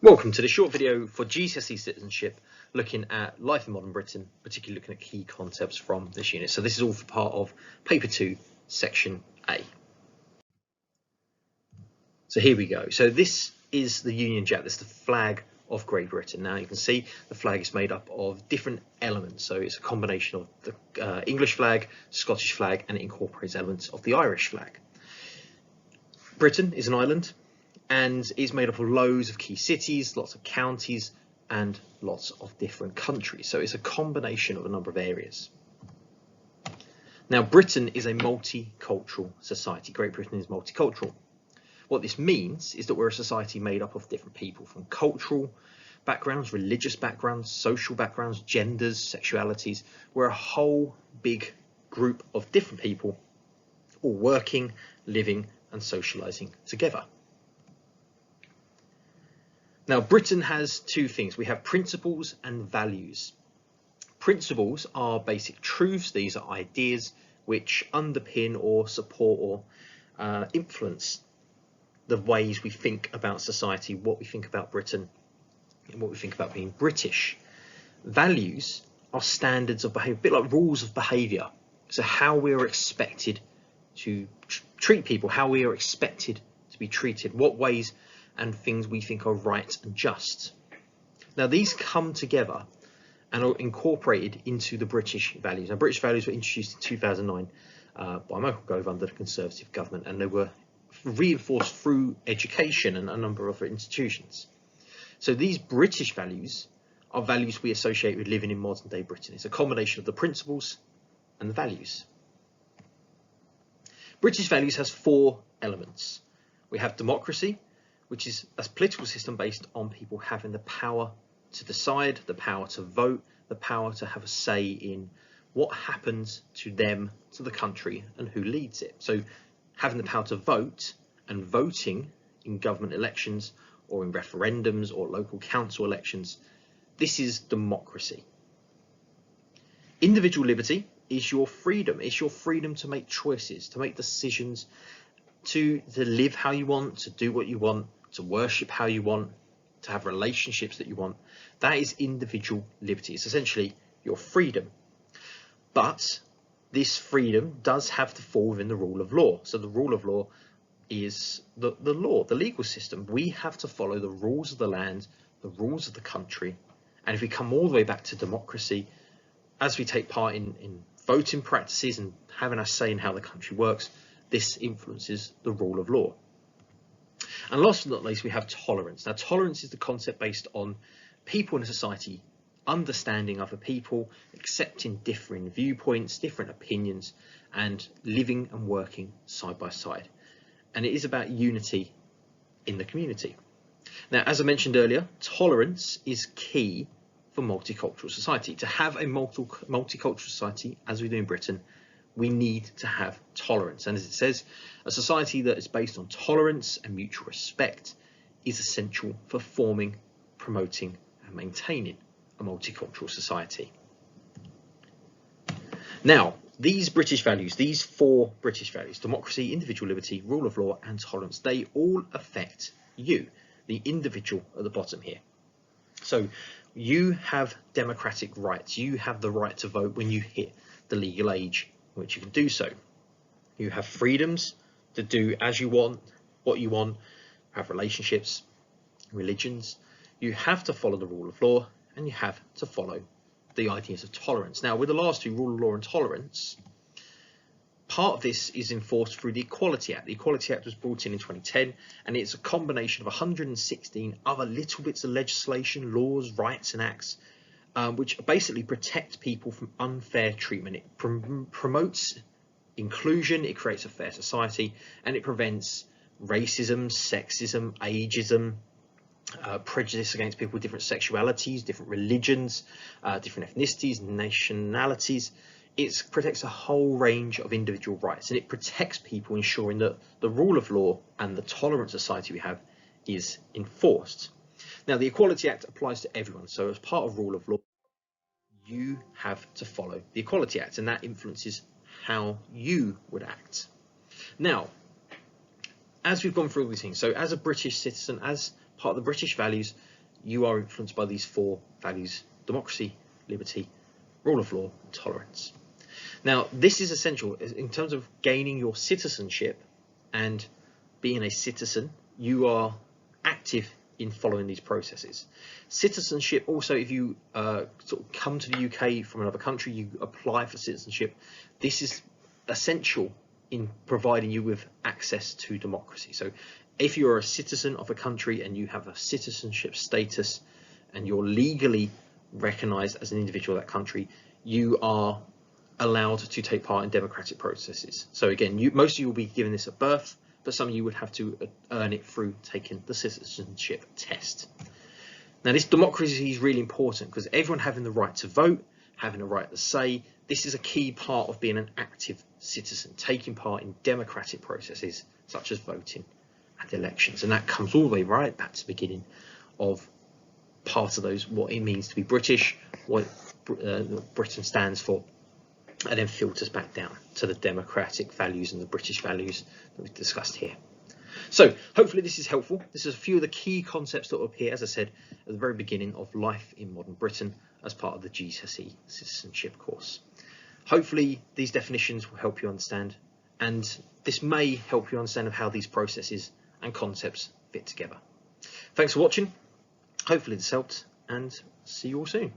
Welcome to the short video for GCSE Citizenship, looking at life in modern Britain, particularly looking at key concepts from this unit. So this is all for part of Paper 2, Section A. So here we go. So this is the Union Jack, this is the flag of Great Britain. Now you can see the flag is made up of different elements. So it's a combination of the English flag, Scottish flag, and it incorporates elements of the Irish flag. Britain is an island, and is made up of loads of key cities, lots of counties, and lots of different countries. So it's a combination of a number of areas. Now, Britain is a multicultural society. Great Britain is multicultural. What this means is that we're a society made up of different people from cultural backgrounds, religious backgrounds, social backgrounds, genders, sexualities. We're a whole big group of different people all working, living, and socialising together. Now, Britain has two things. We have principles and values. Principles are basic truths. These are ideas which underpin or support or influence the ways we think about society, what we think about Britain, and what we think about being British. Values are standards of behaviour, a bit like rules of behaviour. So how we are expected to treat people, how we are expected to be treated, what ways and things we think are right and just. Now these come together and are incorporated into the British values. Now British values were introduced in 2009 by Michael Gove under the Conservative government, and they were reinforced through education and a number of other institutions. So these British values are values we associate with living in modern day Britain. It's a combination of the principles and the values. British values has four elements. We have democracy, which is a political system based on people having the power to decide, the power to vote, the power to have a say in what happens to them, to the country, and who leads it. So having the power to vote and voting in government elections or in referendums or local council elections, this is democracy. Individual liberty is your freedom. It's your freedom to make choices, to make decisions, to live how you want, to do what you want, to worship how you want, to have relationships that you want. That is individual liberty. It's essentially your freedom. But this freedom does have to fall within the rule of law. So the rule of law is the law, the legal system. We have to follow the rules of the land, the rules of the country. And if we come all the way back to democracy, as we take part in voting practices and having a say in how the country works, this influences the rule of law. And last but not least, we have tolerance. Now, tolerance is the concept based on people in a society understanding other people, accepting differing viewpoints, different opinions, and living and working side by side. And it is about unity in the community. Now, as I mentioned earlier, tolerance is key for multicultural society. To have a multicultural society, as we do in Britain, we need to have tolerance. And as it says, a society that is based on tolerance and mutual respect is essential for forming, promoting, and maintaining a multicultural society. Now, these British values, these four British values, democracy, individual liberty, rule of law, and tolerance, they all affect you, the individual at the bottom here. So you have democratic rights. You have the right to vote when you hit the legal age which you can do so. You have freedoms to do as you want, what you want, have relationships, religions. You have to follow the rule of law, and you have to follow the ideas of tolerance. Now, with the last two, rule of law and tolerance, part of this is enforced through the Equality Act. The Equality Act was brought in 2010, and it's a combination of 116 other little bits of legislation, laws, rights, and acts, which basically protect people from unfair treatment. It promotes inclusion, it creates a fair society, and it prevents racism, sexism, ageism, prejudice against people with different sexualities, different religions, different ethnicities, nationalities. It protects a whole range of individual rights, and it protects people, ensuring that the rule of law and the tolerant society we have is enforced. Now, the Equality Act applies to everyone. So as part of rule of law, you have to follow the Equality Act, and that influences how you would act. Now, as we've gone through all these things, so as a British citizen, as part of the British values, you are influenced by these 4 values: democracy, liberty, rule of law, and tolerance. Now, this is essential in terms of gaining your citizenship and being a citizen. You are active in following these processes. Citizenship also, if you sort of come to the UK from another country, you apply for citizenship. This is essential in providing you with access to democracy. So if you're a citizen of a country and you have a citizenship status and you're legally recognized as an individual of that country, you are allowed to take part in democratic processes. So again, most of you will be given this at birth, but some of you would have to earn it through taking the citizenship test. Now, this democracy is really important because everyone having the right to vote, having a right to say, this is a key part of being an active citizen, taking part in democratic processes such as voting and elections. And that comes all the way right back to the beginning of part of those, what it means to be British, what Britain stands for, and then filters back down to the democratic values and the British values that we've discussed here. So hopefully this is helpful. This is a few of the key concepts that will appear, as I said, at the very beginning of Life in Modern Britain as part of the GCSE Citizenship course. Hopefully these definitions will help you understand, and this may help you understand of how these processes and concepts fit together. Thanks for watching. Hopefully this helped, and see you all soon.